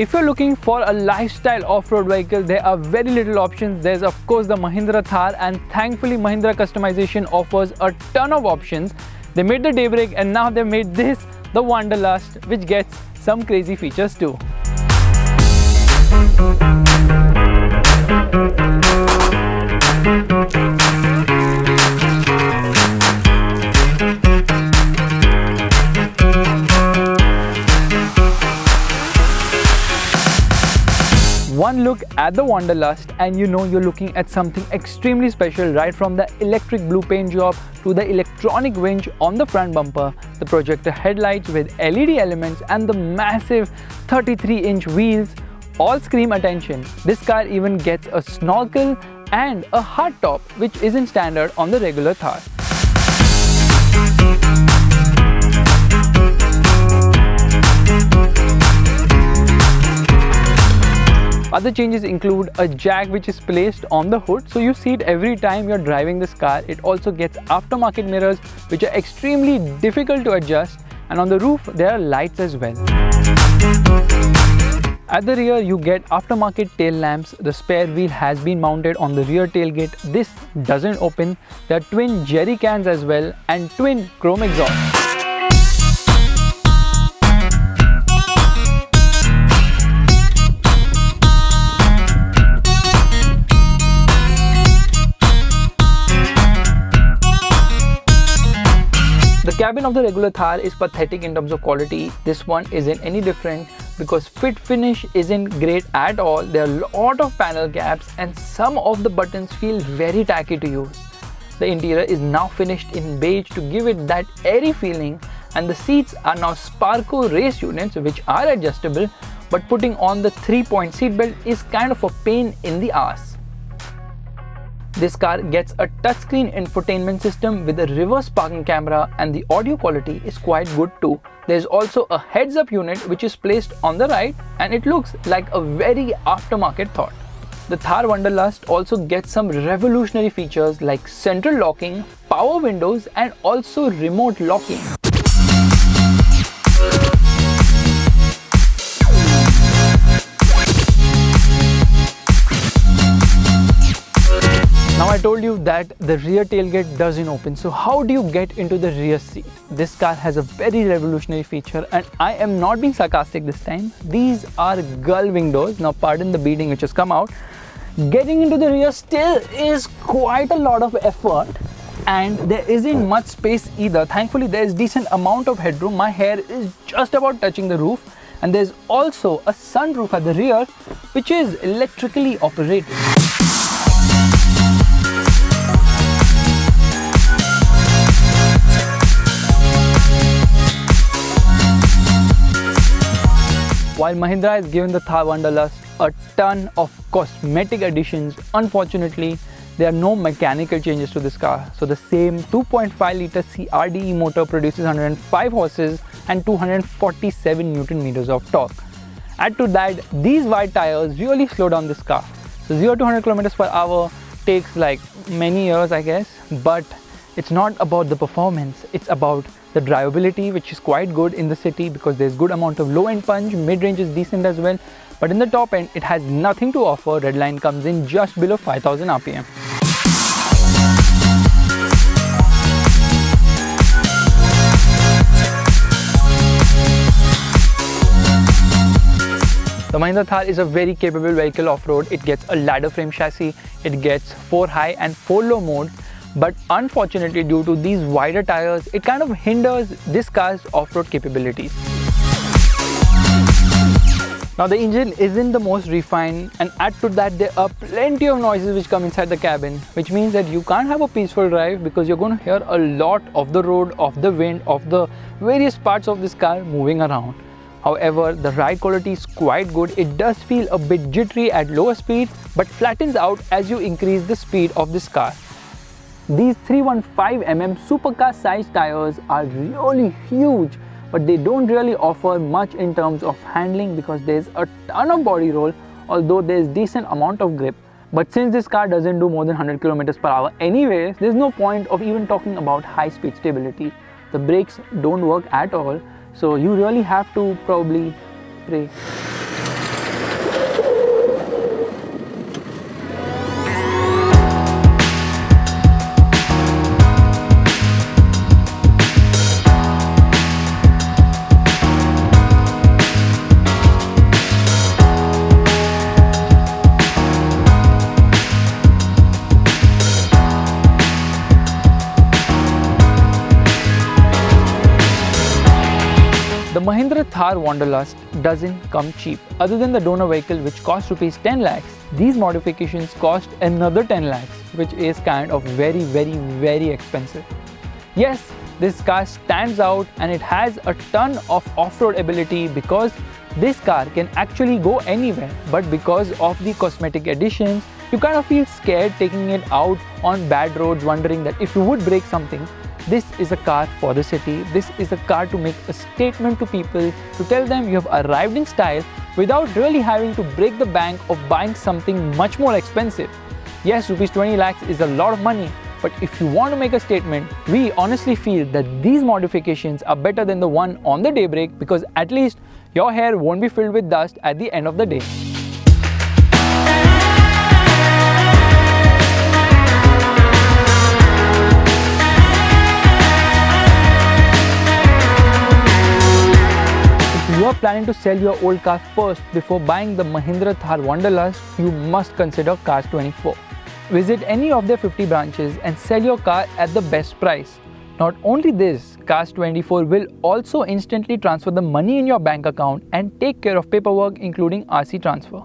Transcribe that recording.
If you're looking for a lifestyle off-road vehicle, there are very little options. There's of course the Mahindra Thar, and thankfully Mahindra Customization offers a ton of options. They made the Daybreak and now they made this, the Wanderlust, which gets some crazy features too. One look at the Wanderlust and you know you're looking at something extremely special, right from the electric blue paint job to the electronic winch on the front bumper, the projector headlights with LED elements and the massive 33-inch wheels all scream attention. This car even gets a snorkel and a hardtop, which isn't standard on the regular Thar. Other changes include a jack which is placed on the hood, so you see it every time you're driving this car. It also gets aftermarket mirrors which are extremely difficult to adjust, and on the roof there are lights as well. At the rear you get aftermarket tail lamps. The spare wheel has been mounted on the rear tailgate. This doesn't open. There are twin jerry cans as well and twin chrome exhaust. The cabin of the regular Thar is pathetic in terms of quality. This one isn't any different because fit finish isn't great at all. There are a lot of panel gaps and some of the buttons feel very tacky to use. The interior is now finished in beige to give it that airy feeling, and the seats are now Sparco race units which are adjustable, but putting on the 3-point seat belt is kind of a pain in the ass. This car gets a touchscreen infotainment system with a reverse parking camera, and the audio quality is quite good too. There's also a heads-up unit which is placed on the right, and it looks like a very aftermarket thought. The Thar Wanderlust also gets some revolutionary features like central locking, power windows and also remote locking. Now I told you that the rear tailgate doesn't open, so how do you get into the rear seat? This car has a very revolutionary feature, and I am not being sarcastic this time. These are gull wing doors. Now pardon the beading which has come out. Getting into the rear still is quite a lot of effort, and there isn't much space either. Thankfully there is decent amount of headroom. My hair is just about touching the roof, and there's also a sunroof at the rear which is electrically operated. While Mahindra has given the Thar Wanderlust a ton of cosmetic additions, unfortunately there are no mechanical changes to this car. So the same 2.5 litre CRDE motor produces 105 horses and 247 Newton meters of torque. Add to that, these wide tires really slow down this car. So 0 to 100 kilometers per hour takes like many years I guess, but it's not about the performance, it's about the drivability, which is quite good in the city because there's good amount of low end punch, mid-range is decent as well, but in the top end it has nothing to offer. Redline comes in just below 5000 RPM. The Mahindra Thar is a very capable vehicle off-road. It gets a ladder frame chassis, it gets 4 high and 4 low mode. But unfortunately, due to these wider tires, it kind of hinders this car's off-road capabilities. Now the engine isn't the most refined, and add to that there are plenty of noises which come inside the cabin, which means that you can't have a peaceful drive because you're going to hear a lot of the road, of the wind, of the various parts of this car moving around. However, the ride quality is quite good. It does feel a bit jittery at lower speeds, but flattens out as you increase the speed of this car. These 315mm supercar sized tires are really huge, but they don't really offer much in terms of handling because there's a ton of body roll, although there's decent amount of grip. But since this car doesn't do more than 100 kilometers per hour anyways, there's no point of even talking about high speed stability. The brakes don't work at all, so you really have to probably pray. Thar Wanderlust doesn't come cheap. Other than the donor vehicle which costs rupees 10 lakhs, these modifications cost another 10 lakhs, which is kind of very expensive. Yes, this car stands out and it has a ton of off-road ability because this car can actually go anywhere, but because of the cosmetic additions, you kind of feel scared taking it out on bad roads, wondering that if you would break something. This is a car for the city. This is a car to make a statement to people, to tell them you have arrived in style without really having to break the bank of buying something much more expensive. Yes, rupees 20 lakhs is a lot of money, but if you want to make a statement, we honestly feel that these modifications are better than the one on the Daybreak, because at least your hair won't be filled with dust at the end of the day. If you are planning to sell your old car first before buying the Mahindra Thar Wanderlust, you must consider Cars 24. Visit any of their 50 branches and sell your car at the best price. Not only this, Cars 24 will also instantly transfer the money in your bank account and take care of paperwork including RC transfer.